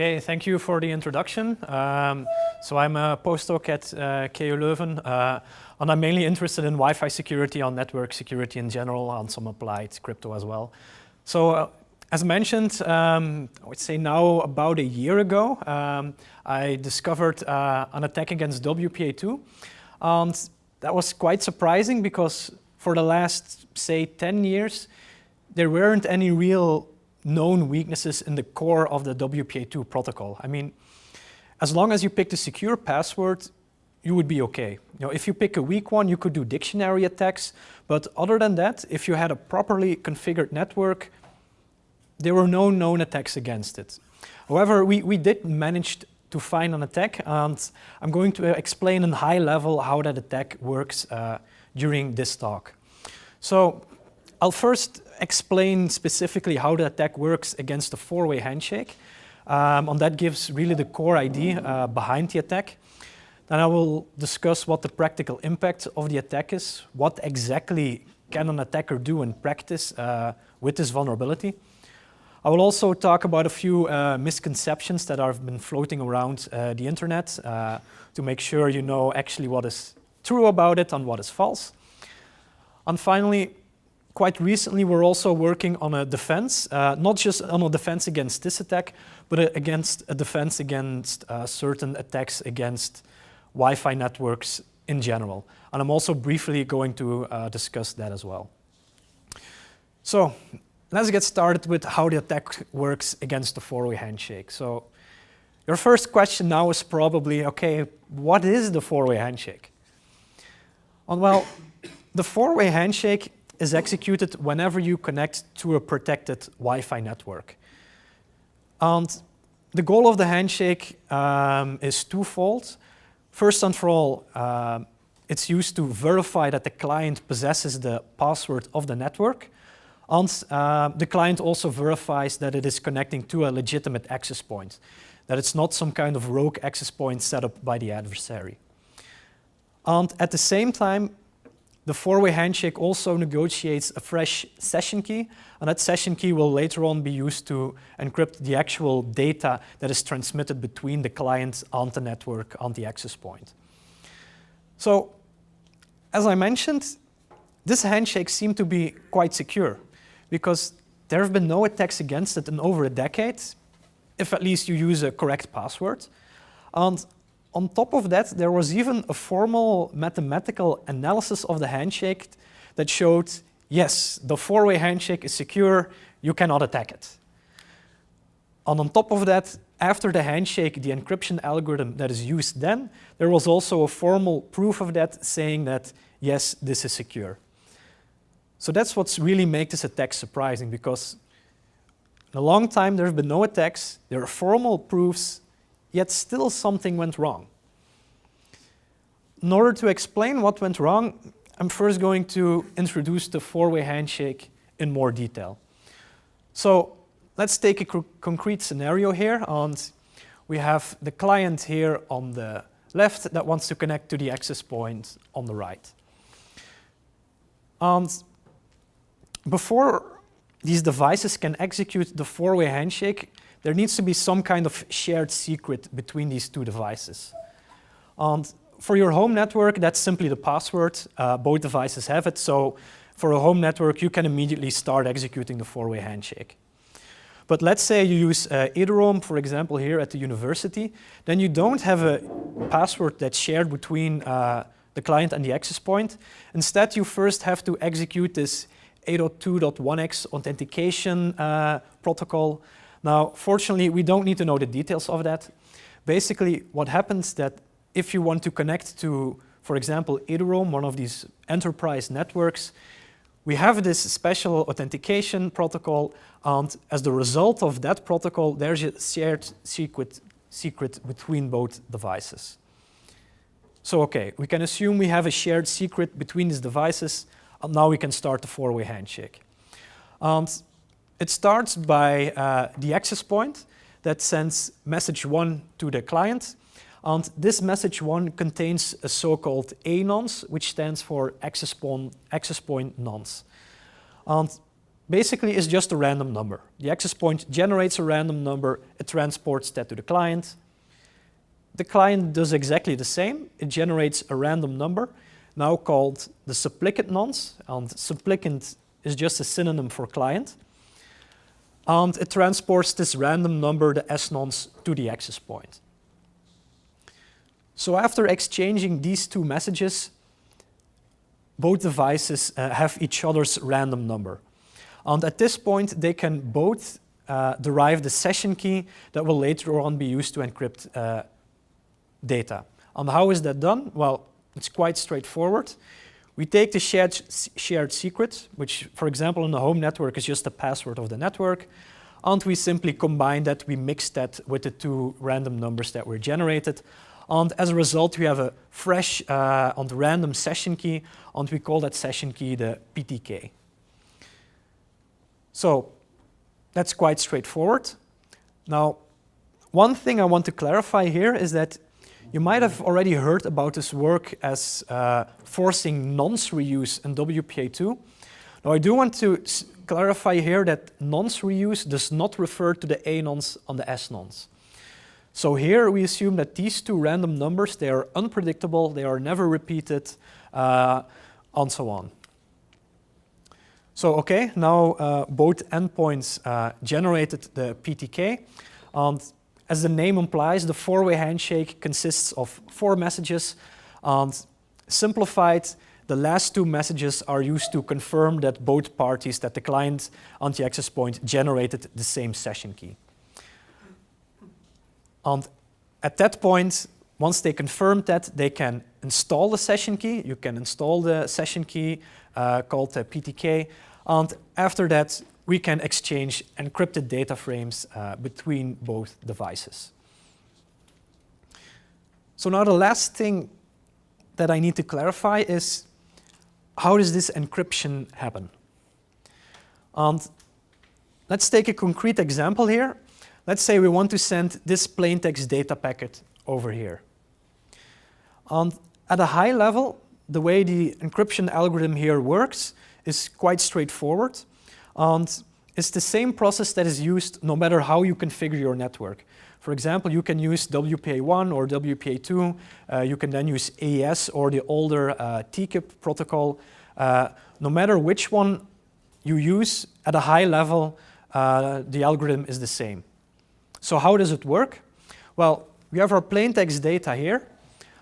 Okay, thank you for the introduction. So I'm a postdoc at KU Leuven, and I'm mainly interested in Wi-Fi security, on network security in general, on some applied crypto as well. So as mentioned, I would say now about a year ago, I discovered an attack against WPA2. And that was quite surprising because for the last, say, 10 years, there weren't any real known weaknesses in the core of the WPA2 protocol. I mean, as long as you picked a secure password, you would be okay. You know, if you pick a weak one, you could do dictionary attacks. But other than that, if you had a properly configured network, there were no known attacks against it. However, we did manage to find an attack, and I'm going to explain in high level how that attack works during this talk. So I'll first explain specifically how the attack works against the four-way handshake. And that gives really the core idea behind the attack. Then I will discuss what the practical impact of the attack is, what exactly can an attacker do in practice with this vulnerability. I will also talk about a few misconceptions that have been floating around the internet to make sure you know actually what is true about it and what is false. And finally, quite recently, we're also working on a defense, not just on a defense against this attack, but against a defense against certain attacks against Wi-Fi networks in general. And I'm also briefly going to discuss that as well. So let's get started with how the attack works against the four-way handshake. So your first question now is probably, okay, what is the four-way handshake? And well, the four-way handshake is executed whenever you connect to a protected Wi-Fi network. And the goal of the handshake is twofold. First and for all, it's used to verify that the client possesses the password of the network. And the client also verifies that it is connecting to a legitimate access point, that it's not some kind of rogue access point set up by the adversary. And at the same time, the four-way handshake also negotiates a fresh session key, and that session key will later on be used to encrypt the actual data that is transmitted between the client and the network on the access point. So, as I mentioned, this handshake seemed to be quite secure because there have been no attacks against it in over a decade, if at least you use a correct password. And on top of that, there was even a formal mathematical analysis of the handshake that showed, yes, the four-way handshake is secure, you cannot attack it. And on top of that, after the handshake, the encryption algorithm that is used then, there was also a formal proof of that saying that, yes, this is secure. So that's what's really makes this attack surprising, because in a long time there have been no attacks, there are formal proofs, yet still something went wrong. In order to explain what went wrong, I'm first going to introduce the four-way handshake in more detail. So let's take a concrete scenario here, and we have the client here on the left that wants to connect to the access point on the right. And before these devices can execute the four-way handshake, there needs to be some kind of shared secret between these two devices. And for your home network, that's simply the password. Both devices have it, so for a home network, you can immediately start executing the four-way handshake. But let's say you use Ederom, for example, here at the university, then you don't have a password that's shared between the client and the access point. Instead, you first have to execute this 802.1x authentication protocol. Now, fortunately, we don't need to know the details of that. Basically, what happens that if you want to connect to, for example, Ederom, one of these enterprise networks, we have this special authentication protocol, and as the result of that protocol, there's a shared secret between both devices. So, okay, we can assume we have a shared secret between these devices, and now we can start the four-way handshake. And it starts by the access point that sends message 1 to the client. And this message 1 contains a so-called A nonce, which stands for access point nonce. And basically is just a random number. The access point generates a random number, it transports that to the client. The client does exactly the same. It generates a random number, now called the supplicant nonce, and supplicant is just a synonym for client. And it transports this random number, the S nonce, to the access point. So after exchanging these two messages, both devices have each other's random number. And at this point, they can both derive the session key that will later on be used to encrypt data. And how is that done? Well, it's quite straightforward. We take the shared secret, which, for example, in the home network is just the password of the network, and we simply combine that, we mix that with the two random numbers that were generated. And as a result, we have a fresh and random session key, and we call that session key the PTK. So that's quite straightforward. Now, one thing I want to clarify here is that you might have already heard about this work as forcing nonce reuse in WPA2. Now, I do want to clarify here that nonce reuse does not refer to the A nonce and the S nonce. So here we assume that these two random numbers, they are unpredictable, they are never repeated, and so on. So okay, now both endpoints generated the PTK, and as the name implies, the four-way handshake consists of 4 messages, and simplified, the last 2 messages are used to confirm that both parties, that the client and the access point, generated the same session key. And at that point, once they confirm that, they can install the session key. You can install the session key called the PTK, and after that, we can exchange encrypted data frames between both devices. So now the last thing that I need to clarify is, how does this encryption happen? And let's take a concrete example here. Let's say we want to send this plaintext data packet over here. And at a high level, the way the encryption algorithm here works is quite straightforward. And it's the same process that is used no matter how you configure your network. For example, you can use WPA1 or WPA2. You can then use AES or the older decrypt protocol. No matter which one you use, at a high level, the algorithm is the same. So how does it work? Well, we have our plaintext data here.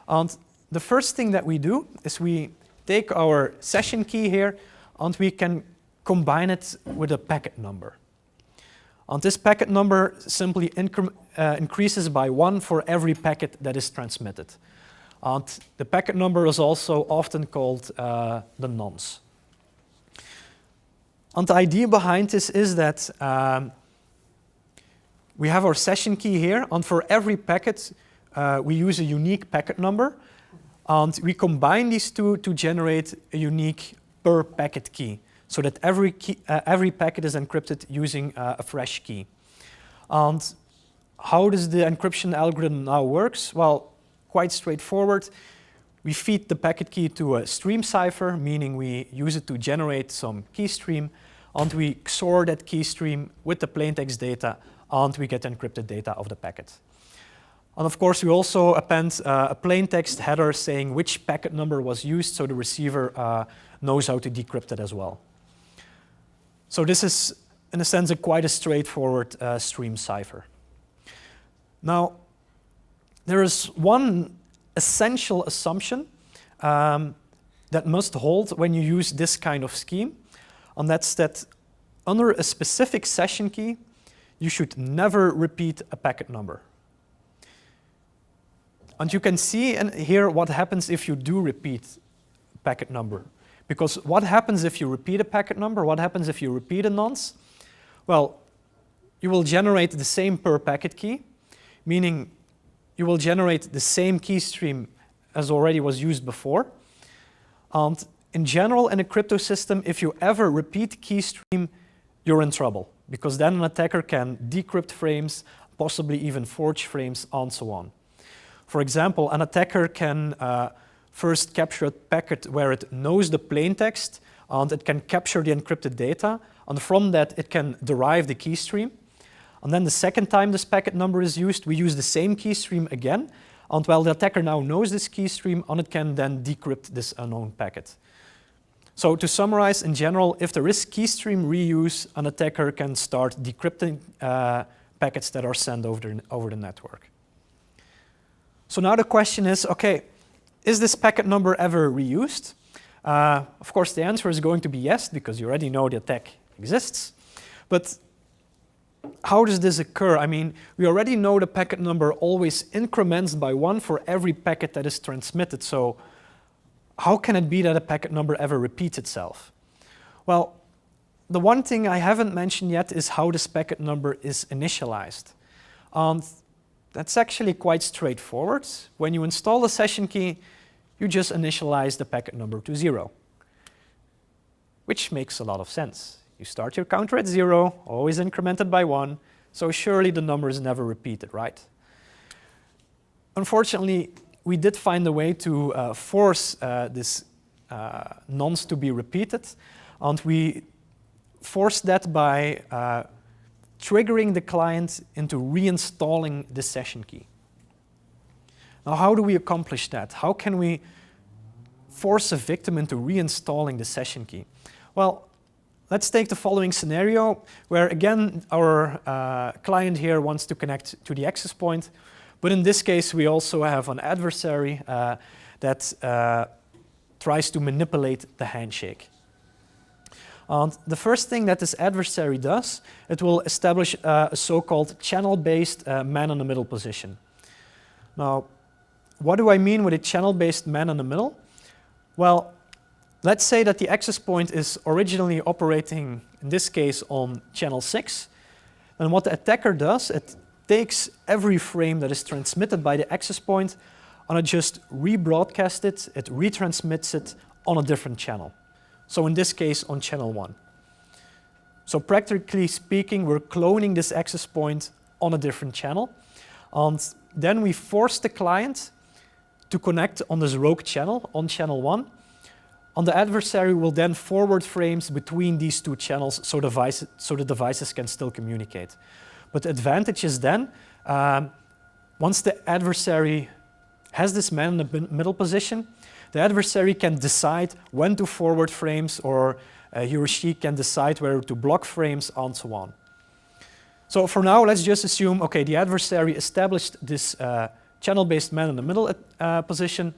And the first thing that we do is we take our session key here, and we can combine it with a packet number. And this packet number simply increases by 1 for every packet that is transmitted. And the packet number is also often called the nonce. And the idea behind this is that we have our session key here, and for every packet, we use a unique packet number, and we combine these two to generate a unique per packet key, so that every packet is encrypted using a fresh key. And how does the encryption algorithm now works? Well, quite straightforward. We feed the packet key to a stream cipher, meaning we use it to generate some key stream, and we XOR that key stream with the plaintext data, and we get encrypted data of the packet. And of course, we also append a plaintext header saying which packet number was used, so the receiver knows how to decrypt it as well. So this is, in a sense, quite a straightforward stream cipher. Now, there is one essential assumption that must hold when you use this kind of scheme, and that's that under a specific session key, you should never repeat a packet number. And you can see here what happens if you do repeat a packet number. Because what happens if you repeat a packet number? What happens if you repeat a nonce? Well, you will generate the same per packet key, meaning you will generate the same key stream as already was used before. And in general, in a crypto system, if you ever repeat key stream, you're in trouble, because then an attacker can decrypt frames, possibly even forge frames, and so on. For example, an attacker can first capture a packet where it knows the plaintext, and it can capture the encrypted data, and from that it can derive the key stream. And then the second time this packet number is used, we use the same key stream again, and while the attacker now knows this key stream, and it can then decrypt this unknown packet. So to summarize, in general, if there is key stream reuse, an attacker can start decrypting packets that are sent over the network. So now the question is, okay, is this packet number ever reused? Of course, the answer is going to be yes, because you already know the attack exists. But how does this occur? I mean, we already know the packet number always increments by 1 for every packet that is transmitted. So how can it be that a packet number ever repeats itself? Well, the one thing I haven't mentioned yet is how this packet number is initialized. And that's actually quite straightforward. When you install the session key, you just initialize the packet number to 0, which makes a lot of sense. You start your counter at 0, always incremented by 1, so surely the number is never repeated, right? Unfortunately, we did find a way to force this nonce to be repeated, and we forced that by triggering the client into reinstalling the session key. Now, how do we accomplish that? How can we force a victim into reinstalling the session key? Well, let's take the following scenario where, again, our client here wants to connect to the access point, but in this case, we also have an adversary that tries to manipulate the handshake. And the first thing that this adversary does, it will establish a so-called channel-based man-in-the-middle position. Now, what do I mean with a channel-based man-in-the-middle? Well, let's say that the access point is originally operating, in this case, on channel 6. And what the attacker does, it takes every frame that is transmitted by the access point and it just rebroadcasts it, it retransmits it on a different channel. So in this case, on channel 1. So practically speaking, we're cloning this access point on a different channel. And then we force the client to connect on this rogue channel, on channel 1. And the adversary will then forward frames between these two channels so the devices can still communicate. But the advantage is then, once the adversary has this man-in-the-middle position, the adversary can decide when to forward frames, or he or she can decide whether to block frames, and so on. So for now, let's just assume, okay, the adversary established this channel-based man-in-the-middle position.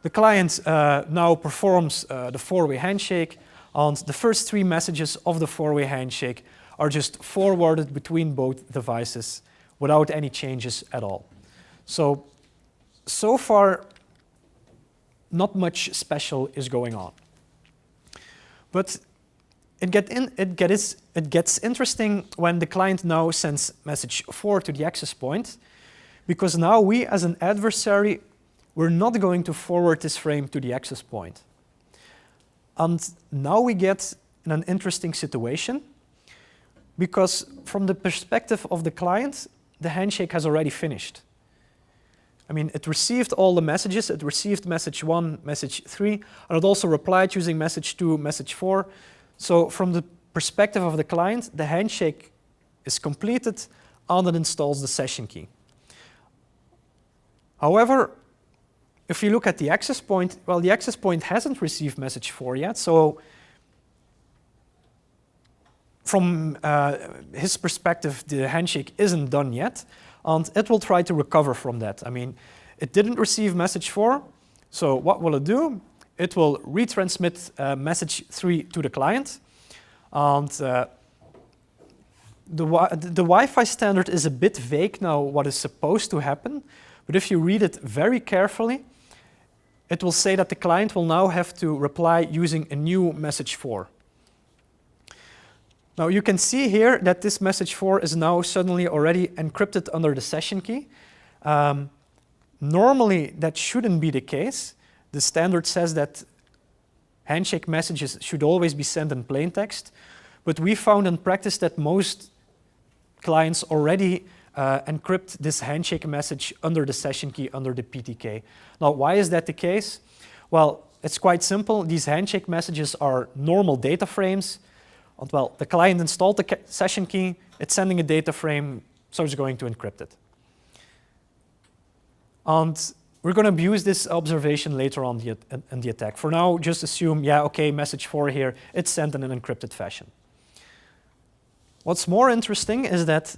The client now performs the four-way handshake, and the first 3 messages of the four-way handshake are just forwarded between both devices without any changes at all. So far, not much special is going on. But it gets interesting when the client now sends message 4 to the access point, because now we as an adversary, we're not going to forward this frame to the access point. And now we get in an interesting situation, because from the perspective of the client, the handshake has already finished. I mean, it received all the messages. It received message 1, message 3, and it also replied using message 2, message 4. So from the perspective of the client, the handshake is completed and it installs the session key. However, if you look at the access point, well, the access point hasn't received message 4 yet, so from his perspective, the handshake isn't done yet, and it will try to recover from that. I mean, it didn't receive message 4, so what will it do? It will retransmit message 3 to the client, and the Wi-Fi standard is a bit vague now what is supposed to happen, but if you read it very carefully, it will say that the client will now have to reply using a new message 4. Now you can see here that this message 4 is now suddenly already encrypted under the session key. Normally that shouldn't be the case. The standard says that handshake messages should always be sent in plain text, but we found in practice that most clients already encrypt this handshake message under the session key, under the PTK. Now why is that the case? Well, it's quite simple. These handshake messages are normal data frames. And, well, the client installed the session key, it's sending a data frame, so it's going to encrypt it. And we're going to abuse this observation later on in the attack. For now, just assume, yeah, okay, message 4 here, it's sent in an encrypted fashion. What's more interesting is that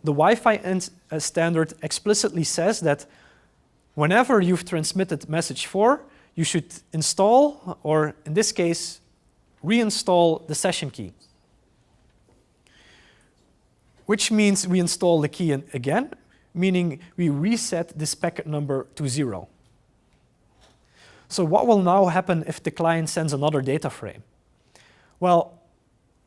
the Wi-Fi standard explicitly says that whenever you've transmitted message 4, you should install, or in this case, reinstall the session key. Which means we install the key again, meaning we reset this packet number to 0. So what will now happen if the client sends another data frame? Well,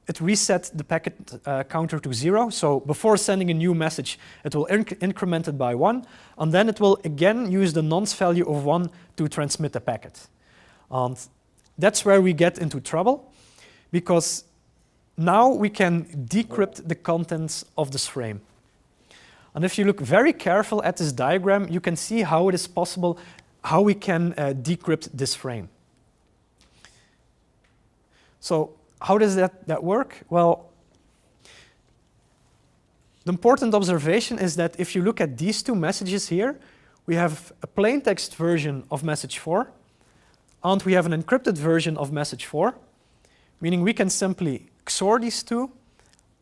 it resets the packet counter to 0. So before sending a new message, it will increment it by 1, and then it will again use the nonce value of 1 to transmit the packet. And that's where we get into trouble, because now we can decrypt the contents of this frame. And if you look very careful at this diagram, you can see how it is possible, how we can decrypt this frame. So how does that work? Well, the important observation is that if you look at these two messages here, we have a plain text version of message 4, and we have an encrypted version of message 4, meaning we can simply XOR these two,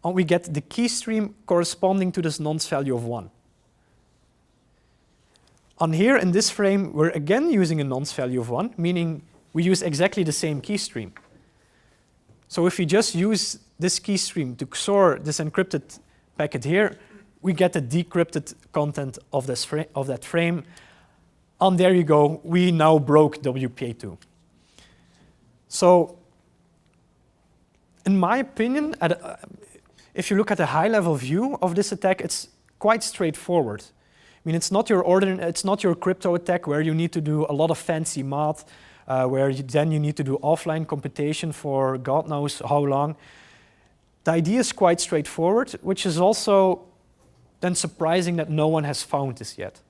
and we get the key stream corresponding to this nonce value of 1. And here in this frame, we're again using a nonce value of 1, meaning we use exactly the same key stream. So if we just use this key stream to XOR this encrypted packet here, we get the decrypted content of that frame. And there you go, we now broke WPA2. So in my opinion, if you look at a high-level view of this attack, it's quite straightforward. I mean, it's not your crypto attack where you need to do a lot of fancy math, where then you need to do offline computation for God knows how long. The idea is quite straightforward, which is also then surprising that no one has found this yet.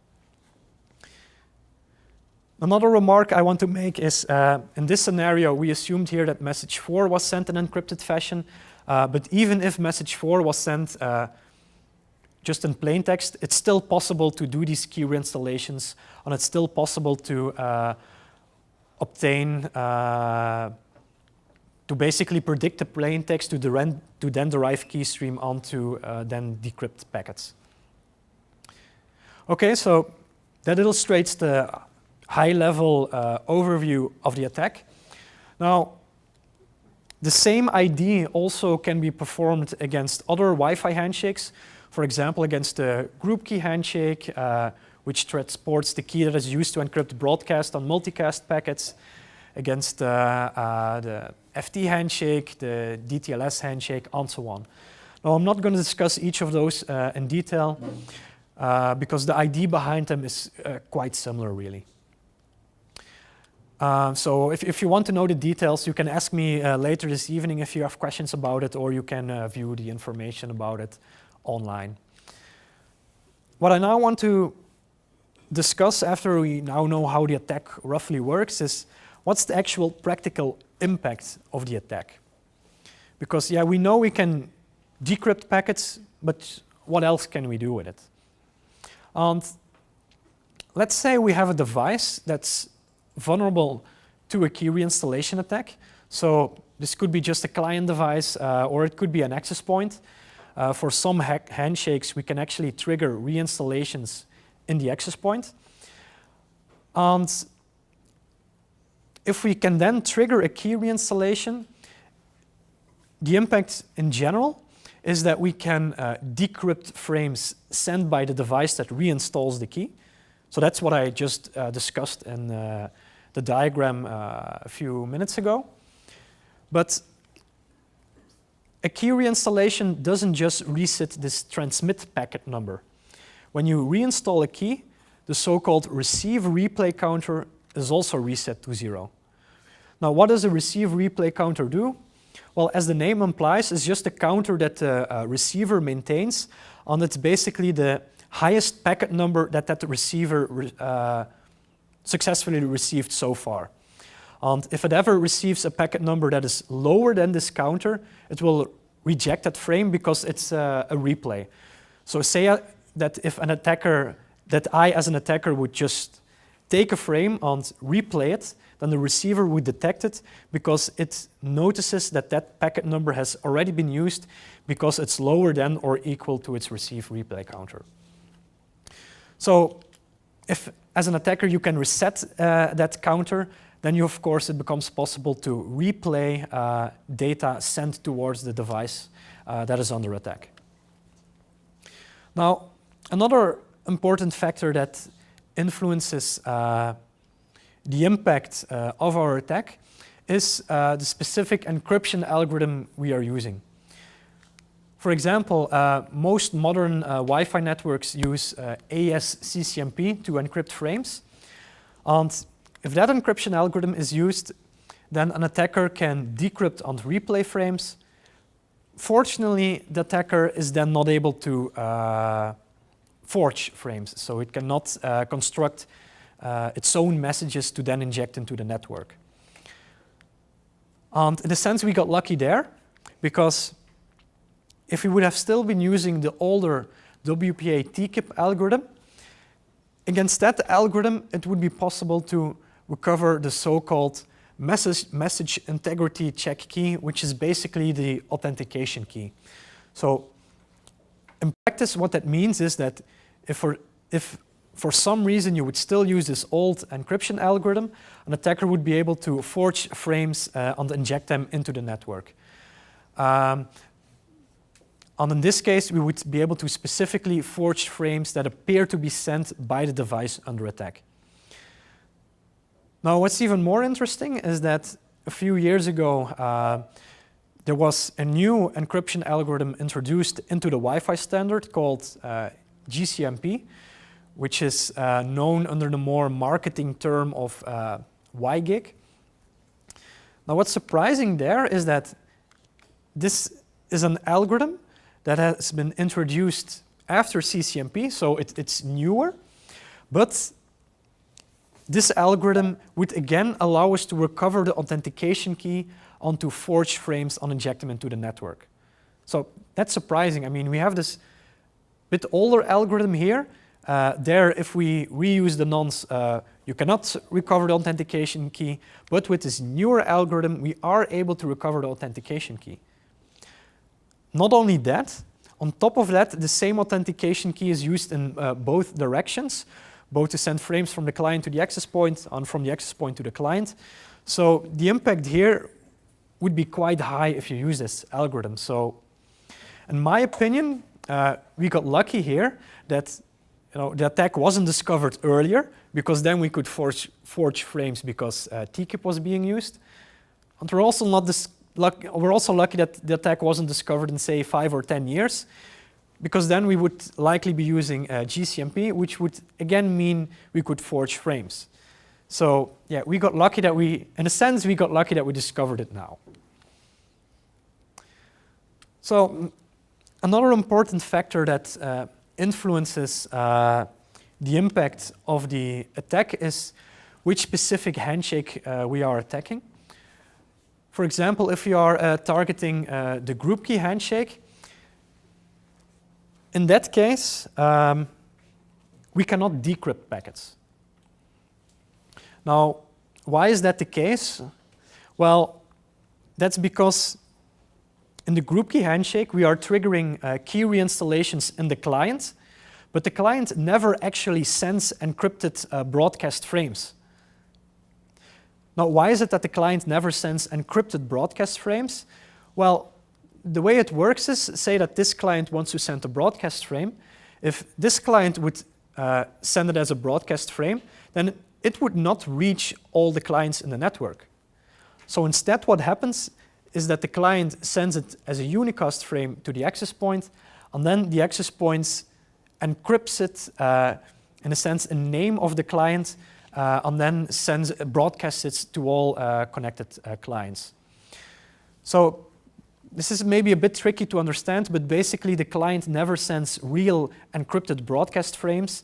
Another remark I want to make is, in this scenario, we assumed here that message 4 was sent in encrypted fashion, but even if message 4 was sent just in plain text, it's still possible to do these key reinstallations, and it's still possible to obtain, to basically predict the plain text to then derive key stream onto then decrypt packets. Okay, so that illustrates the high-level overview of the attack. Now, the same idea also can be performed against other Wi-Fi handshakes. For example, against the group key handshake, which transports the key that is used to encrypt broadcast and multicast packets, against the FT handshake, the DTLS handshake, and so on. Now, I'm not going to discuss each of those in detail, because the idea behind them is quite similar, really. So if you want to know the details, you can ask me later this evening if you have questions about it, or you can view the information about it online. What I now want to discuss after we now know how the attack roughly works is what's the actual practical impact of the attack. Because yeah, we know we can decrypt packets, but what else can we do with it? And let's say we have a device that's vulnerable to a key reinstallation attack. So this could be just a client device, or it could be an access point. For some handshakes, we can actually trigger reinstallations in the access point. And if we can then trigger a key reinstallation, the impact in general is that we can decrypt frames sent by the device that reinstalls the key. So that's what I just discussed in the diagram a few minutes ago. But a key reinstallation doesn't just reset this transmit packet number. When you reinstall a key, the so-called receive replay counter is also reset to 0. Now, what does a receive replay counter do? Well, as the name implies, it's just a counter that the receiver maintains, and it's basically the highest packet number that the receiver successfully received so far. And if it ever receives a packet number that is lower than this counter, it will reject that frame because it's a replay. So say that if an attacker, that I as an attacker would just take a frame and replay it, then the receiver would detect it because it notices that that packet number has already been used because it's lower than or equal to its receive replay counter. So if as an attacker you can reset that counter, then you, of course, it becomes possible to replay data sent towards the device that is under attack. Now, another important factor that influences the impact of our attack is the specific encryption algorithm we are using. For example, most modern Wi-Fi networks use AES-CCMP to encrypt frames. And if that encryption algorithm is used, then an attacker can decrypt and replay frames. Fortunately, the attacker is then not able to forge frames, so it cannot construct its own messages to then inject into the network. And in a sense, we got lucky there, because if we would have still been using the older WPA2 algorithm, against that algorithm, it would be possible to recover the so-called message integrity check key, which is basically the authentication key. So in practice, what that means is that if for some reason you would still use this old encryption algorithm, an attacker would be able to forge frames and inject them into the network. And in this case, we would be able to specifically forge frames that appear to be sent by the device under attack. Now, what's even more interesting is that a few years ago, there was a new encryption algorithm introduced into the Wi-Fi standard called GCMP, which is known under the more marketing term of WiGig. Now, what's surprising there is that this is an algorithm that has been introduced after CCMP, so it's newer, but this algorithm would again allow us to recover the authentication key onto forged frames and inject them into the network. So that's surprising. I mean, we have this bit older algorithm here. There, if we reuse the nonce, you cannot recover the authentication key, but with this newer algorithm, we are able to recover the authentication key. Not only that, on top of that, the same authentication key is used in both directions, both to send frames from the client to the access point and from the access point to the client. So the impact here would be quite high if you use this algorithm. So in my opinion, we got lucky here that the attack wasn't discovered earlier, because then we could forge frames because TKIP was being used. And we're also lucky that the attack wasn't discovered in, say, 5 or 10 years, because then we would likely be using GCMP, which would again mean we could forge frames. So yeah, we got lucky that in a sense, we got lucky that we discovered it now. So another important factor that influences the impact of the attack is which specific handshake we are attacking. For example, if you are targeting the group key handshake, in that case, we cannot decrypt packets. Now, why is that the case? Well, that's because in the group key handshake, we are triggering key reinstallations in the client, but the client never actually sends encrypted broadcast frames. Now, why is it that the client never sends encrypted broadcast frames? Well, the way it works is, say that this client wants to send a broadcast frame. If this client would send it as a broadcast frame, then it would not reach all the clients in the network. So instead, what happens is that the client sends it as a unicast frame to the access point, and then the access point encrypts it, in a sense, a name of the client, and then broadcasts it to all connected clients. So this is maybe a bit tricky to understand, but basically the client never sends real encrypted broadcast frames,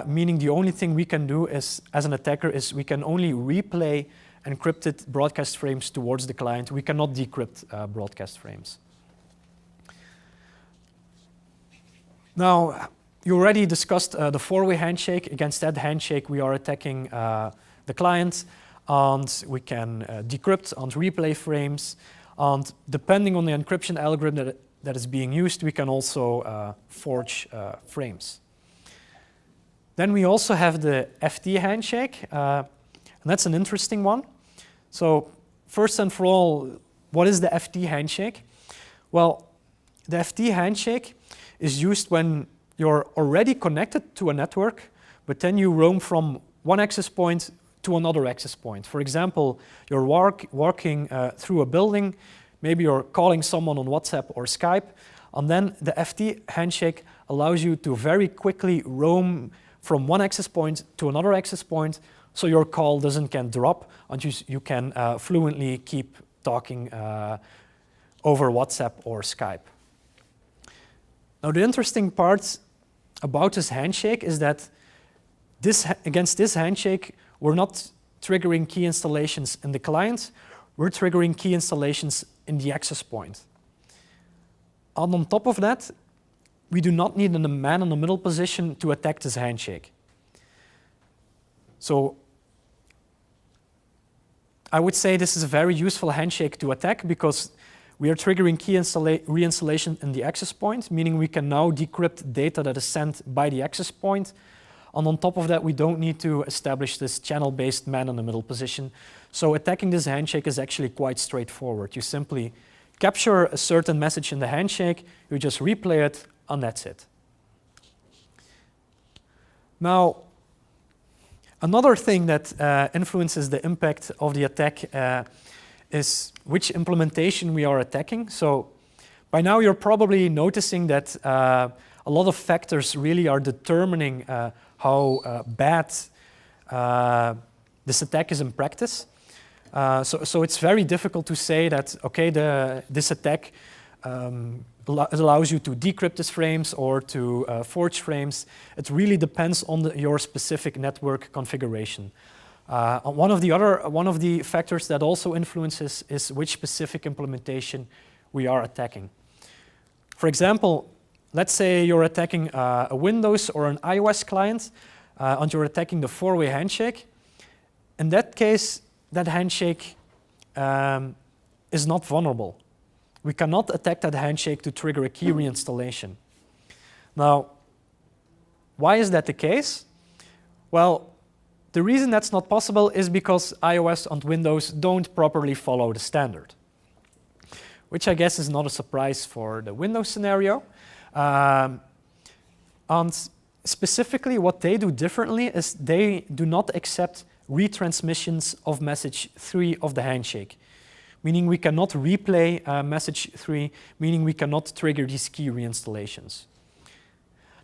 meaning the only thing we can do is, as an attacker, is we can only replay encrypted broadcast frames towards the client. We cannot decrypt broadcast frames. Now, you already discussed the four-way handshake. Against that handshake, we are attacking the client, and we can decrypt and replay frames. And depending on the encryption algorithm that is being used, we can also forge frames. Then we also have the FT handshake, and that's an interesting one. So first and for all, what is the FT handshake? Well, the FT handshake is used when you're already connected to a network, but then you roam from one access point to another access point. For example, you're walking through a building, maybe you're calling someone on WhatsApp or Skype, and then the FT handshake allows you to very quickly roam from one access point to another access point, so your call doesn't get drop, and you can fluently keep talking over WhatsApp or Skype. Now, the interesting part about this handshake is that against this handshake, we're not triggering key installations in the client, we're triggering key installations in the access point. And on top of that, we do not need a man in the middle position to attack this handshake. So I would say this is a very useful handshake to attack because we are triggering key reinstallation in the access point, meaning we can now decrypt data that is sent by the access point. And on top of that, we don't need to establish this channel-based man in the middle position. So attacking this handshake is actually quite straightforward. You simply capture a certain message in the handshake, you just replay it, and that's it. Now, another thing that influences the impact of the attack is which implementation we are attacking. So by now you're probably noticing that a lot of factors really are determining how bad this attack is in practice. So it's very difficult to say that, okay, this attack allows you to decrypt these frames or to forge frames. It really depends on your specific network configuration. One of the factors that also influences is which specific implementation we are attacking. For example, let's say you're attacking a Windows or an iOS client, and you're attacking the four-way handshake. In that case, that handshake is not vulnerable. We cannot attack that handshake to trigger a key reinstallation. Now, why is that the case? Well, the reason that's not possible is because iOS and Windows don't properly follow the standard, which I guess is not a surprise for the Windows scenario. And specifically, what they do differently is they do not accept retransmissions of message 3 of the handshake, meaning we cannot replay message 3, meaning we cannot trigger these key reinstallations.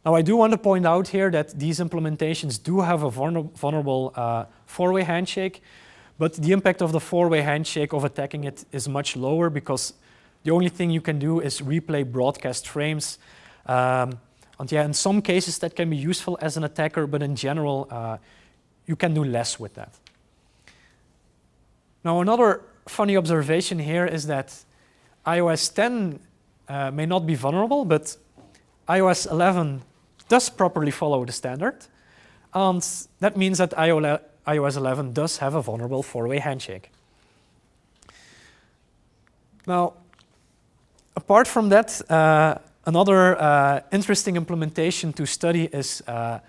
Now, I do want to point out here that these implementations do have a vulnerable four-way handshake, but the impact of the four-way handshake of attacking it is much lower because the only thing you can do is replay broadcast frames. And yeah, in some cases that can be useful as an attacker, but in general, you can do less with that. Now, another funny observation here is that iOS 10 may not be vulnerable, but iOS 11 does properly follow the standard, and that means that iOS 11 does have a vulnerable four-way handshake. Now, apart from that, another interesting implementation to study is the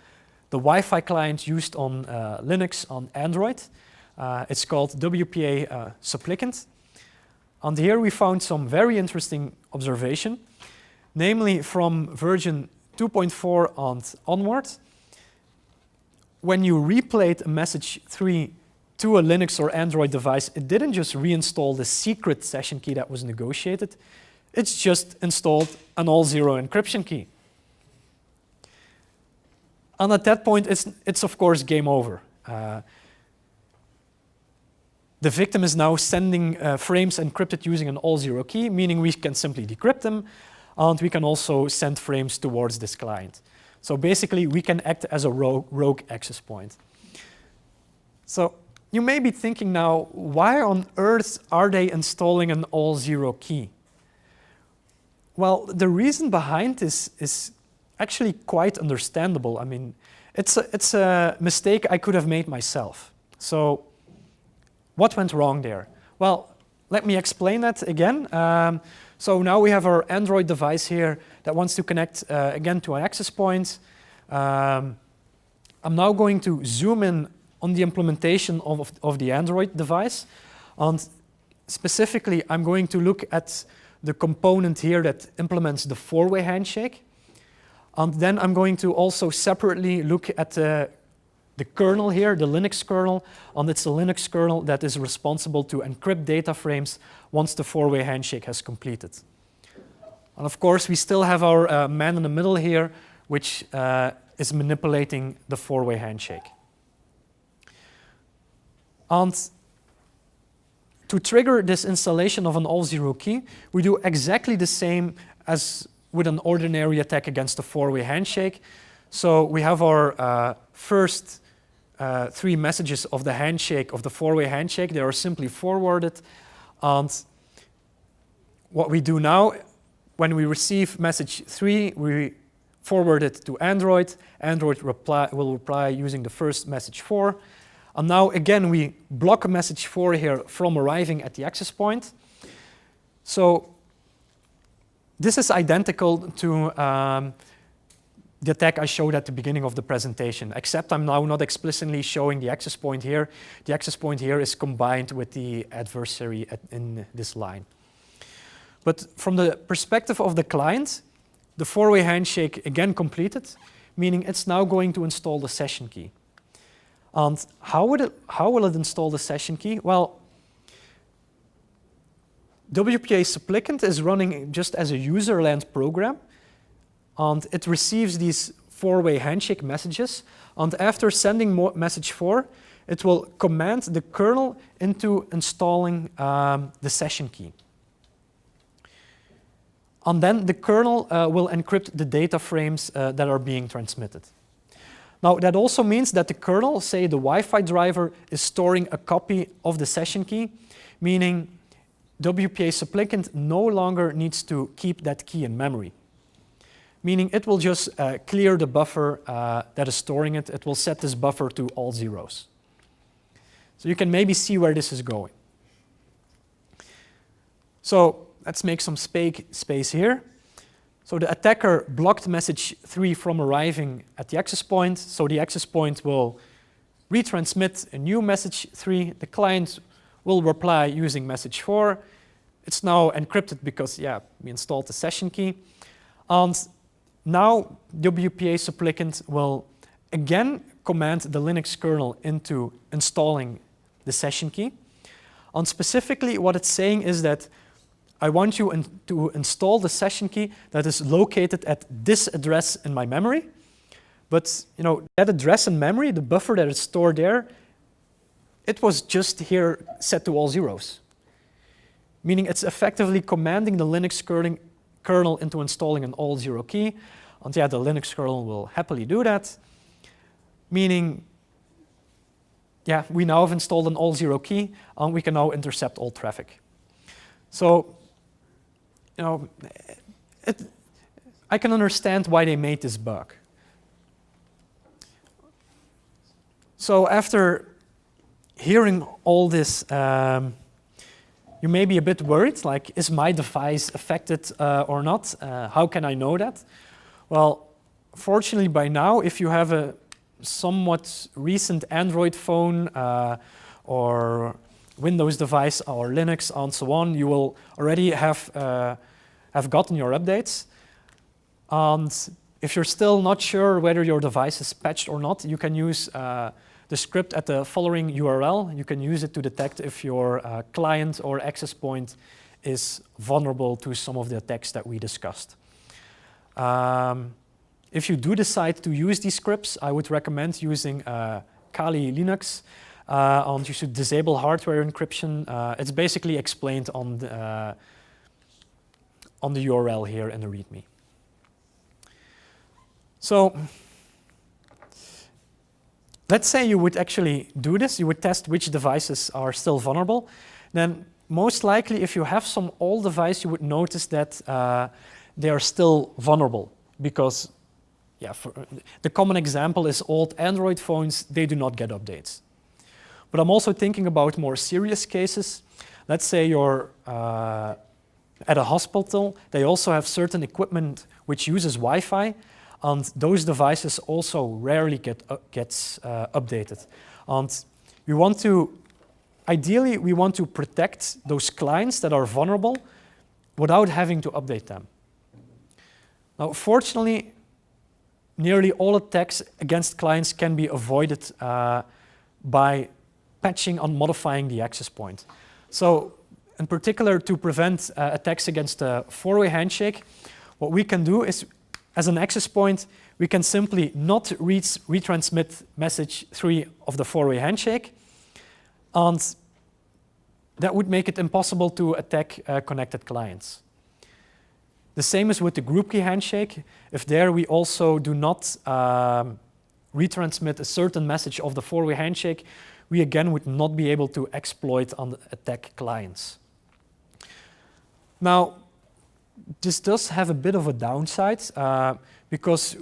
Wi-Fi client used on Linux on Android. It's called WPA supplicant. And here we found some very interesting observation, namely from version 2.4 and onward. When you replayed a message 3 to a Linux or Android device, it didn't just reinstall the secret session key that was negotiated, it's just installed an all-zero encryption key. And at that point, it's of course game over. The victim is now sending frames encrypted using an all-zero key, meaning we can simply decrypt them, and we can also send frames towards this client. So basically, we can act as a rogue access point. So you may be thinking now, why on earth are they installing an all-zero key? Well, the reason behind this is actually quite understandable. I mean, it's a mistake I could have made myself. So what went wrong there? Well, let me explain that again. So now we have our Android device here that wants to connect again to an access point. I'm now going to zoom in on the implementation of the Android device. And specifically, I'm going to look at the component here that implements the four-way handshake. And then I'm going to also separately look at the kernel here, the Linux kernel, and it's the Linux kernel that is responsible to encrypt data frames once the four-way handshake has completed. And of course, we still have our man in the middle here, which is manipulating the four-way handshake. And to trigger this installation of an all-zero key, we do exactly the same as with an ordinary attack against a four-way handshake. So we have our first three messages of the handshake, of the four-way handshake. They are simply forwarded. And what we do now, when we receive message 3, we forward it to Android. Android will reply using the first message 4. And now again, we block a message 4 here from arriving at the access point. So this is identical to the attack I showed at the beginning of the presentation, except I'm now not explicitly showing the access point here. The access point here is combined with the adversary in this line. But from the perspective of the client, the four-way handshake again completed, meaning it's now going to install the session key. And how will it install the session key? Well, WPA supplicant is running just as a user-land program, and it receives these four-way handshake messages. And after sending message 4, it will command the kernel into installing the session key. And then the kernel will encrypt the data frames that are being transmitted. Now, that also means that the kernel, say the Wi-Fi driver, is storing a copy of the session key, meaning WPA supplicant no longer needs to keep that key in memory. Meaning it will just clear the buffer that is storing it. It will set this buffer to all zeros. So you can maybe see where this is going. So let's make some space here. So the attacker blocked message 3 from arriving at the access point. So the access point will retransmit a new message 3. The client will reply using message 4. It's now encrypted because, yeah, we installed the session key. And now WPA supplicant will again command the Linux kernel into installing the session key. And specifically what it's saying is that I want you to install the session key that is located at this address in my memory. But you know, that address in memory, the buffer that is stored there, it was just here set to all zeros. Meaning it's effectively commanding the Linux kernel into installing an all-zero key. And yeah, the Linux kernel will happily do that. Meaning, yeah, we now have installed an all-zero key, and we can now intercept all traffic. So, you know, I can understand why they made this bug. So after hearing all this, you may be a bit worried, like, is my device affected or not? How can I know that? Well, fortunately by now, if you have a somewhat recent Android phone or Windows device or Linux and so on, you will already have gotten your updates. And if you're still not sure whether your device is patched or not, you can use the script at the following URL. You can use it to detect if your client or access point is vulnerable to some of the attacks that we discussed. If you do decide to use these scripts, I would recommend using Kali Linux, and you should disable hardware encryption. It's basically explained on the URL here in the README. let's say you would actually do this, you would test which devices are still vulnerable, then most likely if you have some old device, you would notice that they are still vulnerable because the common example is old Android phones, they do not get updates. But I'm also thinking about more serious cases. Let's say you're at a hospital, they also have certain equipment which uses Wi-Fi, and those devices also rarely gets updated. And ideally, we want to protect those clients that are vulnerable without having to update them. Now, fortunately, nearly all attacks against clients can be avoided by patching and modifying the access point. So, in particular, to prevent attacks against a four-way handshake, what we can do is, as an access point, we can simply not retransmit message 3 of the four-way handshake, and that would make it impossible to attack connected clients. The same is with the group key handshake. If there we also do not retransmit a certain message of the four-way handshake, we again would not be able to exploit and attack clients. Now, this does have a bit of a downside because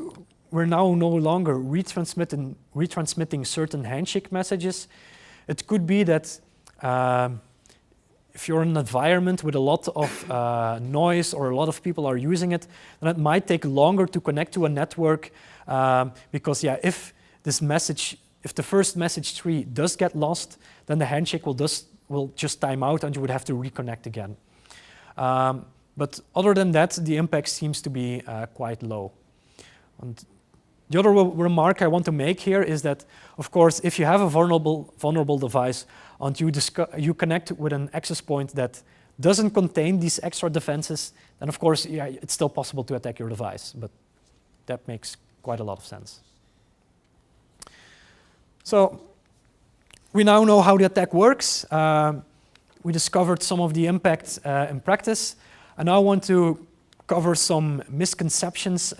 we're now no longer retransmitting certain handshake messages. It could be that if you're in an environment with a lot of noise or a lot of people are using it, then it might take longer to connect to a network because if the first message 3 does get lost, then the handshake will just time out and you would have to reconnect again. But other than that, the impact seems to be quite low. And the other remark I want to make here is that, of course, if you have a vulnerable device and you connect with an access point that doesn't contain these extra defenses, then of course, it's still possible to attack your device, but that makes quite a lot of sense. So we now know how the attack works. We discovered some of the impacts in practice. I now want to cover some misconceptions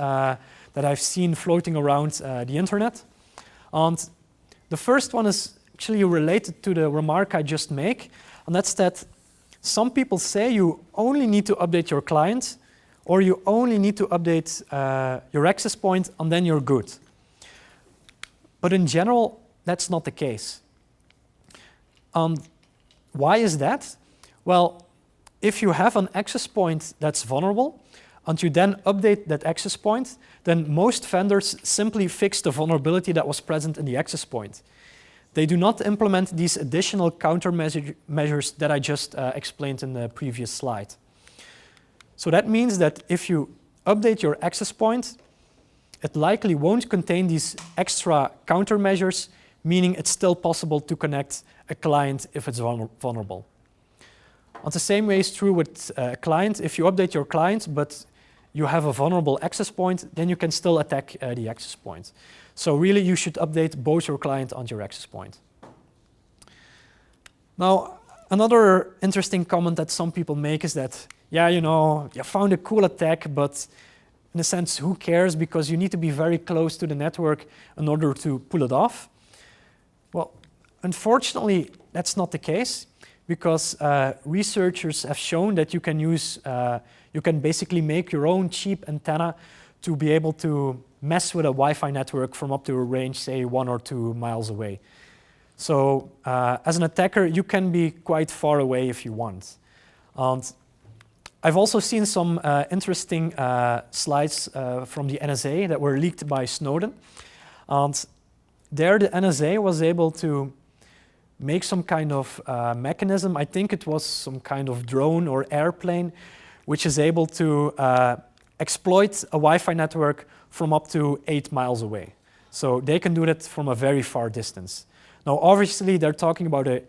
that I've seen floating around the internet. And the first one is actually related to the remark I just made, and that's that some people say you only need to update your client or you only need to update your access point and then you're good. But in general, that's not the case. Why is that? Well, if you have an access point that's vulnerable and you then update that access point, then most vendors simply fix the vulnerability that was present in the access point. They do not implement these additional countermeasures that I just explained in the previous slide. So that means that if you update your access point, it likely won't contain these extra countermeasures, meaning it's still possible to connect a client if it's vulnerable. And the same way is true with a client. If you update your client, but you have a vulnerable access point, then you can still attack the access point. So really, you should update both your client and your access point. Now, another interesting comment that some people make is that, you found a cool attack, but in a sense, who cares? Because you need to be very close to the network in order to pull it off. Well, unfortunately, that's not the case, because researchers have shown that you can basically make your own cheap antenna to be able to mess with a Wi-Fi network from up to a range, say 1 or 2 miles away. So as an attacker, you can be quite far away if you want. And I've also seen some interesting slides from the NSA that were leaked by Snowden. And there the NSA was able to make some kind of mechanism. I think it was some kind of drone or airplane, which is able to exploit a Wi-Fi network from up to 8 miles away. So they can do that from a very far distance. Now, obviously, they're talking about a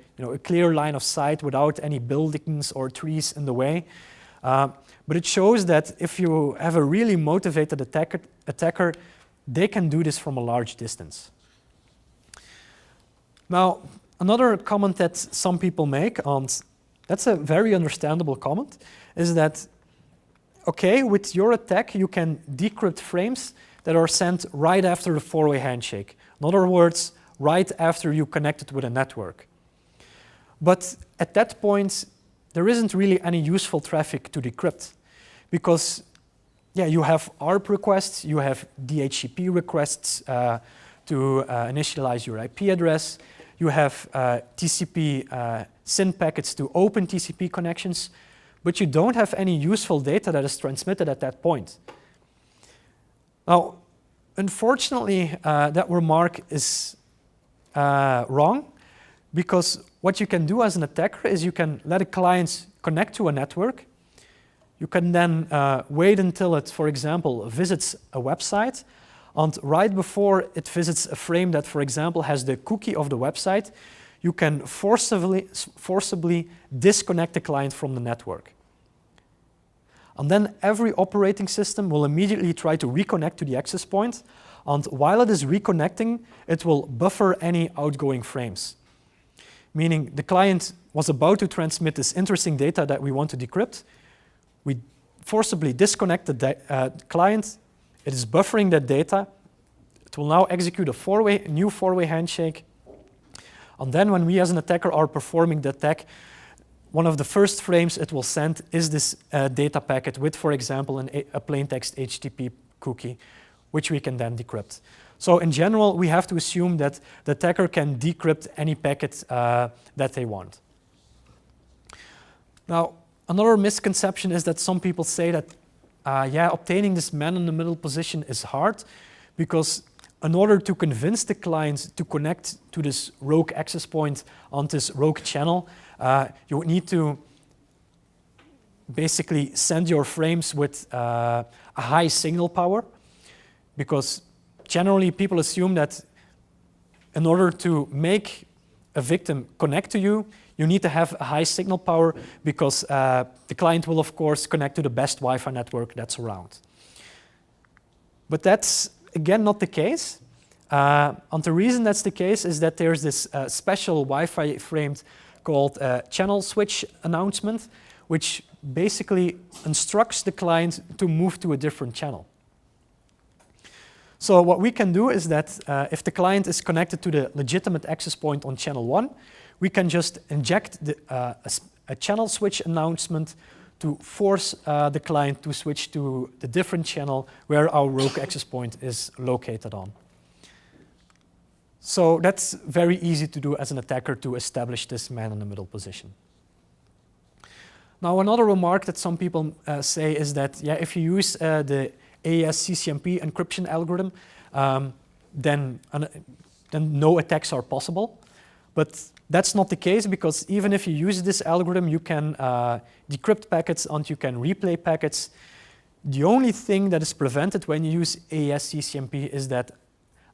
clear line of sight without any buildings or trees in the way. But it shows that if you have a really motivated attacker, they can do this from a large distance. Now, another comment that some people make, and that's a very understandable comment, is that, okay, with your attack, you can decrypt frames that are sent right after the four-way handshake. In other words, right after you connected with a network. But at that point, there isn't really any useful traffic to decrypt because you have ARP requests, you have DHCP requests to initialize your IP address, you have TCP SYN packets to open TCP connections, but you don't have any useful data that is transmitted at that point. Now, unfortunately, that remark is wrong, because what you can do as an attacker is you can let a client connect to a network. You can then wait until it, for example, visits a website, and right before it visits a frame that, for example, has the cookie of the website, you can forcibly disconnect the client from the network. And then every operating system will immediately try to reconnect to the access point, and while it is reconnecting, it will buffer any outgoing frames. Meaning the client was about to transmit this interesting data that we want to decrypt. We forcibly disconnect the client. It is buffering that data. It will now execute a new four-way handshake. And then when we as an attacker are performing the attack, one of the first frames it will send is this data packet with, for example, a plain text HTTP cookie, which we can then decrypt. So in general, we have to assume that the attacker can decrypt any packet that they want. Now, another misconception is that some people say that, obtaining this man-in-the-middle position is hard, because in order to convince the client to connect to this rogue access point on this rogue channel, you would need to basically send your frames with a high signal power, because generally people assume that in order to make a victim connect to you, you need to have a high signal power, because the client will, of course, connect to the best Wi-Fi network that's around. But that's, again, not the case. And the reason that's the case is that there's this special Wi-Fi frame called channel switch announcement, which basically instructs the client to move to a different channel. So what we can do is that if the client is connected to the legitimate access point on channel 1, we can just inject a channel switch announcement to force the client to switch to the different channel where our rogue access point is located on. So that's very easy to do as an attacker to establish this man-in-the-middle position. Now, another remark that some people say is that if you use the AES CCMP encryption algorithm, then no attacks are possible. But that's not the case, because even if you use this algorithm, you can decrypt packets and you can replay packets. The only thing that is prevented when you use AES CCMP is that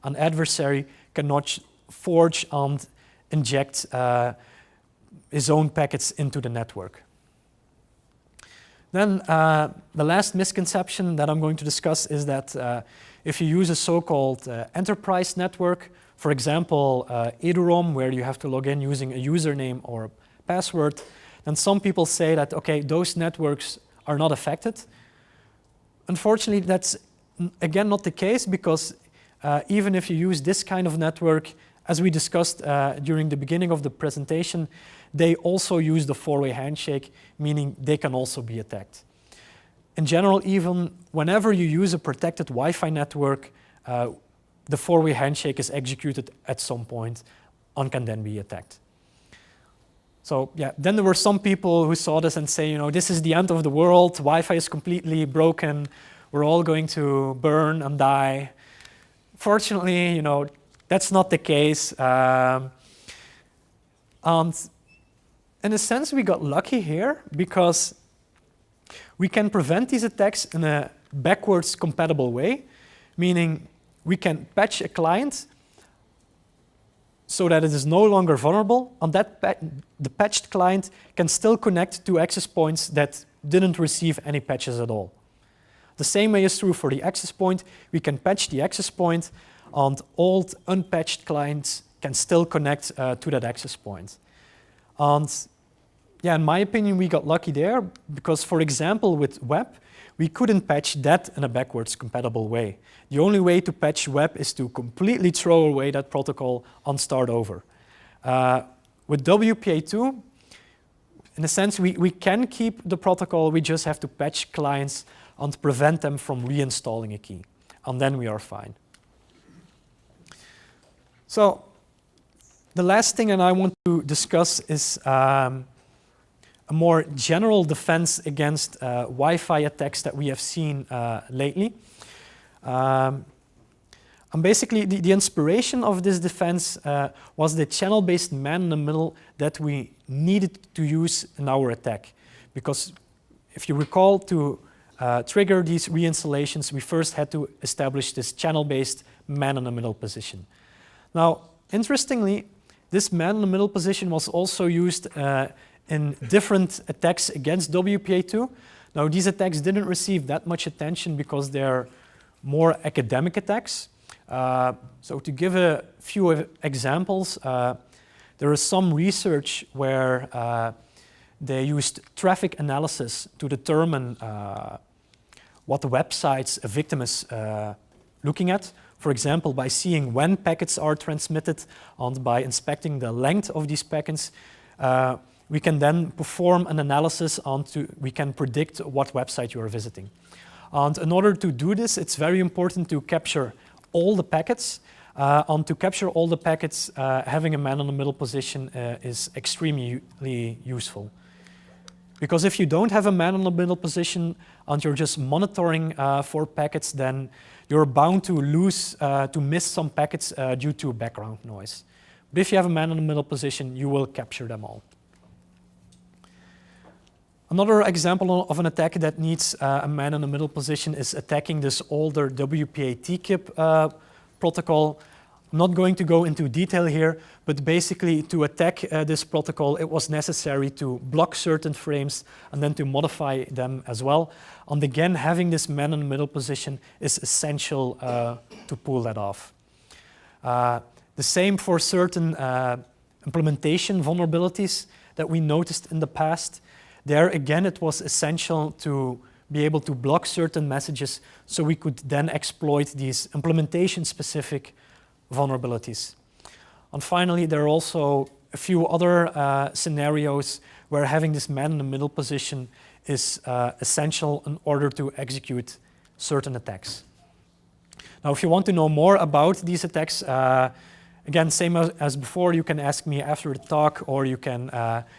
an adversary cannot forge and inject his own packets into the network. Then the last misconception that I'm going to discuss is that if you use a so-called enterprise network, for example, eduroam, where you have to log in using a username or password, then some people say that, okay, those networks are not affected. Unfortunately, that's again not the case, because even if you use this kind of network, as we discussed during the beginning of the presentation, they also use the four-way handshake, meaning they can also be attacked. In general, even whenever you use a protected Wi-Fi network, the four-way handshake is executed at some point and can then be attacked. So then there were some people who saw this and say, this is the end of the world, Wi-Fi is completely broken, we're all going to burn and die. Fortunately, that's not the case. And in a sense, we got lucky here, because we can prevent these attacks in a backwards compatible way, meaning we can patch a client so that it is no longer vulnerable, and that the patched client can still connect to access points that didn't receive any patches at all. The same way is true for the access point. We can patch the access point, and old unpatched clients can still connect to that access point. And in my opinion, we got lucky there, because, for example, with web, we couldn't patch that in a backwards compatible way. The only way to patch web is to completely throw away that protocol and start over. With WPA2, in a sense, we can keep the protocol, we just have to patch clients and prevent them from reinstalling a key. And then we are fine. So the last thing that I want to discuss is a more general defense against Wi-Fi attacks that we have seen lately. And basically, the inspiration of this defense was the channel-based man-in-the-middle that we needed to use in our attack. Because if you recall, to trigger these reinstallations, we first had to establish this channel-based man-in-the-middle position. Now, interestingly, this man-in-the-middle position was also used in different attacks against WPA2. Now, these attacks didn't receive that much attention because they're more academic attacks. So to give a few examples, there is some research where they used traffic analysis to determine what websites a victim is looking at. For example, by seeing when packets are transmitted and by inspecting the length of these packets, we can then perform an analysis and we can predict what website you are visiting. And in order to do this, it's very important to capture all the packets. And to capture all the packets, having a man-in-the-middle position is extremely useful. Because if you don't have a man-in-the-middle position and you're just monitoring for packets, then you're bound to miss some packets due to background noise. But if you have a man-in-the-middle position, you will capture them all. Another example of an attack that needs a man-in-the-middle position is attacking this older WPA2 protocol. I'm not going to go into detail here, but basically to attack this protocol, it was necessary to block certain frames and then to modify them as well. And again, having this man-in-the-middle position is essential to pull that off. The same for certain implementation vulnerabilities that we noticed in the past. There again, it was essential to be able to block certain messages so we could then exploit these implementation-specific vulnerabilities. And finally, there are also a few other scenarios where having this man-in-the-middle position is essential in order to execute certain attacks. Now, if you want to know more about these attacks, again, same as before, you can ask me after the talk, or you can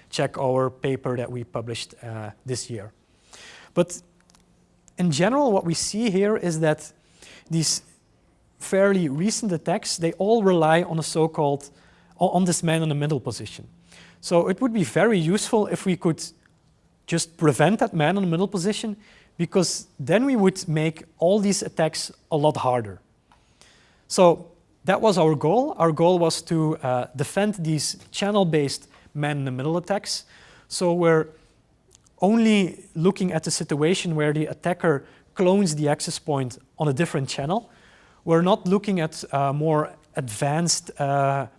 check our paper that we published this year. But in general, what we see here is that these fairly recent attacks, they all rely on a so-called, on this man-in-the-middle position. So it would be very useful if we could just prevent that man-in-the-middle position, because then we would make all these attacks a lot harder. So that was our goal. Our goal was to defend these channel-based man-in-the-middle attacks. So we're only looking at the situation where the attacker clones the access point on a different channel. We're not looking at more advanced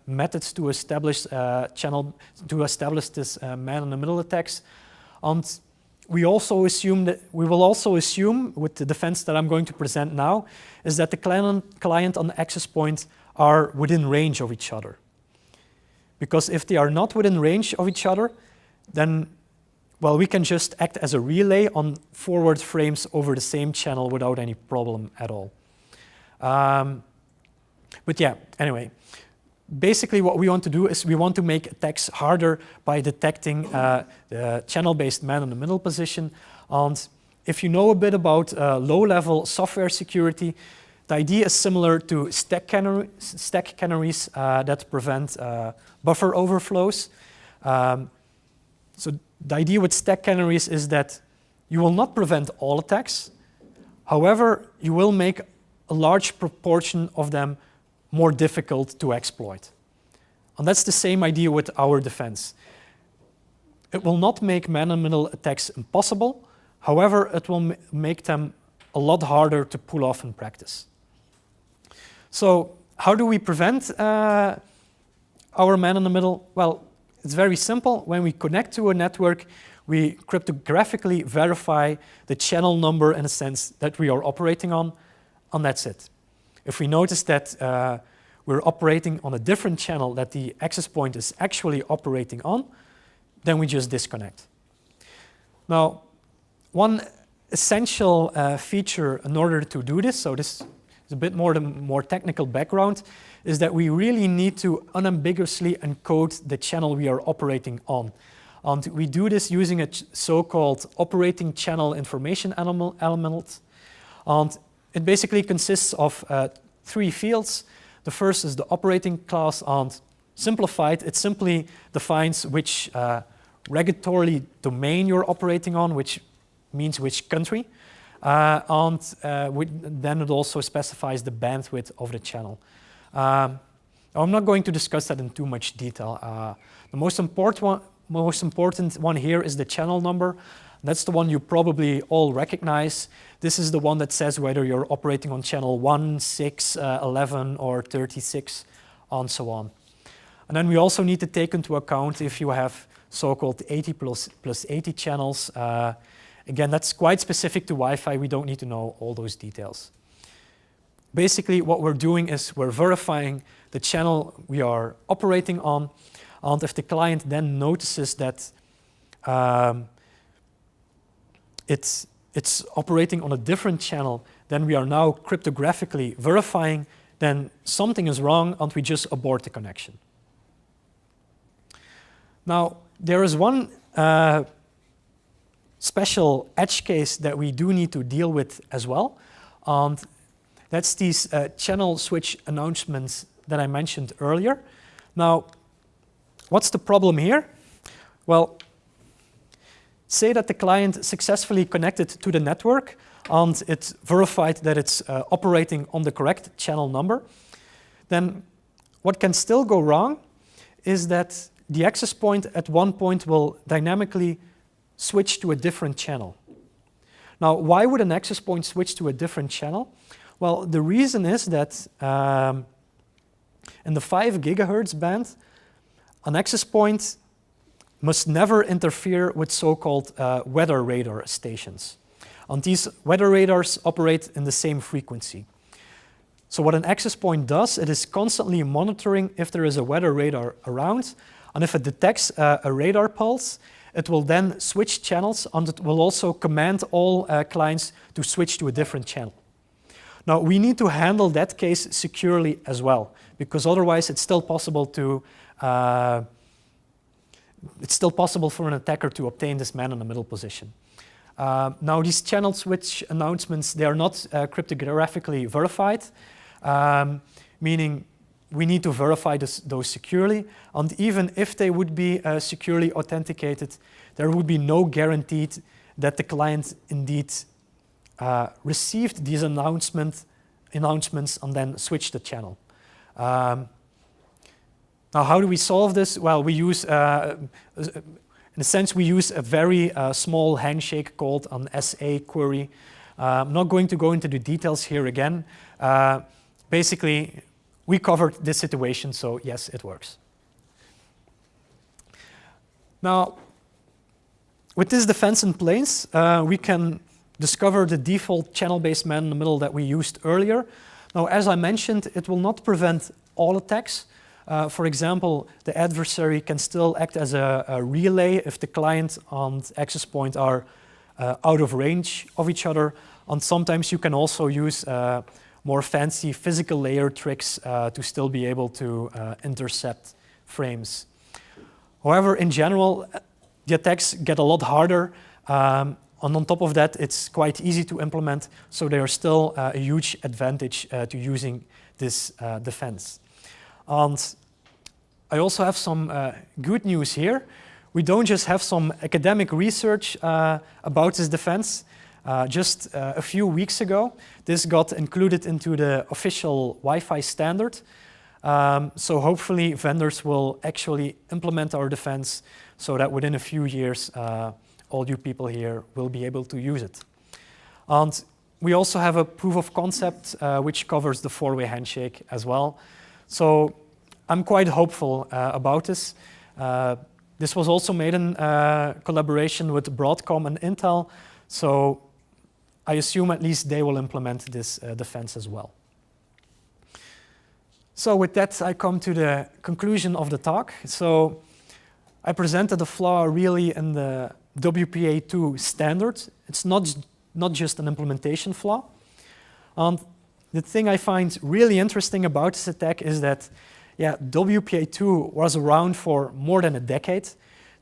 methods to establish this man-in-the-middle attacks. And we will also assume with the defense that I'm going to present now is that the client and the access point are within range of each other. Because if they are not within range of each other, then, well, we can just act as a relay on forward frames over the same channel without any problem at all. But yeah, anyway, basically what we want to do is we want to make attacks harder by detecting the channel-based man-in-the-middle position. And if you know a bit about low-level software security, the idea is similar to stack canaries that prevent buffer overflows. So the idea with stack canaries is that you will not prevent all attacks. However, you will make a large proportion of them more difficult to exploit. And that's the same idea with our defense. It will not make man-in-the-middle attacks impossible. However, it will make them a lot harder to pull off in practice. So how do we prevent our man-in-the-middle? Well, it's very simple. When we connect to a network, we cryptographically verify the channel number in a sense that we are operating on, and that's it. If we notice that we're operating on a different channel that the access point is actually operating on, then we just disconnect. Now, one essential feature in order to do this, so this is a bit more technical background, is that we really need to unambiguously encode the channel we are operating on. And we do this using a so-called operating channel information element. And it basically consists of 3 fields. The first is the operating class, and simplified, it simply defines which regulatory domain you're operating on, which means which country. Then it also specifies the bandwidth of the channel. I'm not going to discuss that in too much detail. The most important one here is the channel number. That's the one you probably all recognize. This is the one that says whether you're operating on channel 1, 6, 11, or 36, and so on. And then we also need to take into account if you have so-called 80 plus 80 channels. Again, that's quite specific to Wi-Fi. We don't need to know all those details. Basically, what we're doing is we're verifying the channel we are operating on, and if the client then notices that it's operating on a different channel than we are now cryptographically verifying, then something is wrong, and we just abort the connection. Now, there is one special edge case that we do need to deal with as well, and that's these channel switch announcements that I mentioned earlier. Now, what's the problem here? Well, say that the client successfully connected to the network and it verified that it's operating on the correct channel number. Then what can still go wrong is that the access point at one point will dynamically switch to a different channel. Now, why would an access point switch to a different channel? Well, the reason is that in the 5 gigahertz band, an access point must never interfere with so-called weather radar stations. And these weather radars operate in the same frequency. So what an access point does, it is constantly monitoring if there is a weather radar around, and if it detects a radar pulse, it will then switch channels, and it will also command all clients to switch to a different channel. Now, we need to handle that case securely as well, because otherwise it's still possible for an attacker to obtain this man-in-the-middle position. Now, these channel switch announcements, they are not cryptographically verified, meaning we need to verify those securely. And even if they would be securely authenticated, there would be no guarantee that the client indeed received these announcements and then switched the channel. Now, how do we solve this? Well, we use, in a sense, we use a very small handshake called an SA query. I'm not going to go into the details here again. Basically, we covered this situation, so yes, it works. Now, with this defense in place, we can discover the default channel-based man-in-the-middle that we used earlier. Now, as I mentioned, it will not prevent all attacks. For example, the adversary can still act as a relay if the client and access point are out of range of each other. And sometimes you can also use more fancy physical layer tricks to still be able to intercept frames. However, in general, the attacks get a lot harder. And on top of that, it's quite easy to implement, so there is still a huge advantage to using this defense. And I also have some good news here. We don't just have some academic research about this defense. Just a few weeks ago, this got included into the official Wi-Fi standard. So hopefully vendors will actually implement our defense so that within a few years, all you people here will be able to use it. And we also have a proof of concept which covers the 4-way handshake as well. So I'm quite hopeful about this. This was also made in collaboration with Broadcom and Intel, so I assume at least they will implement this defense as well. So with that, I come to the conclusion of the talk. So I presented the flaw really in the WPA2 standard. It's not just an implementation flaw. And the thing I find really interesting about this attack is that, yeah, WPA2 was around for more than a decade.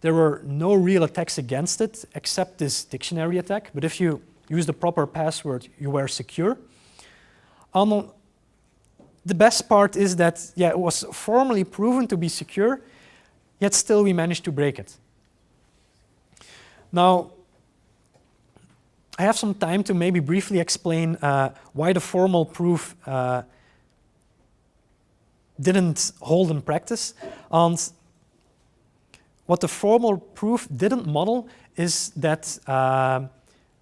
There were no real attacks against it except this dictionary attack. But if you use the proper password, you were secure. The best part is that, yeah, it was formally proven to be secure, yet still we managed to break it. Now, I have some time to maybe briefly explain why the formal proof didn't hold in practice. And what the formal proof didn't model is that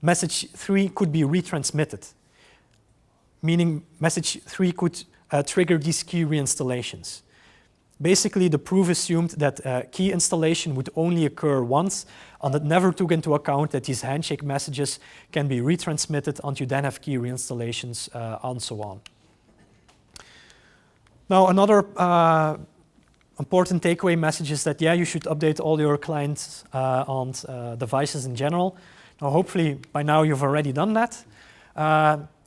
message 3 could be retransmitted, meaning message 3 could trigger these key reinstallations. Basically, the proof assumed that key installation would only occur once, and it never took into account that these handshake messages can be retransmitted, and you then have key reinstallations and so on. Now, another important takeaway message is that, yeah, you should update all your clients and devices in general. Now, hopefully, by now you've already done that.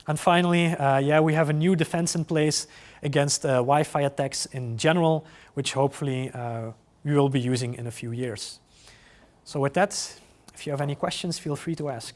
And finally, yeah, we have a new defense in place against Wi-Fi attacks in general, which hopefully we will be using in a few years. So with that, if you have any questions, feel free to ask.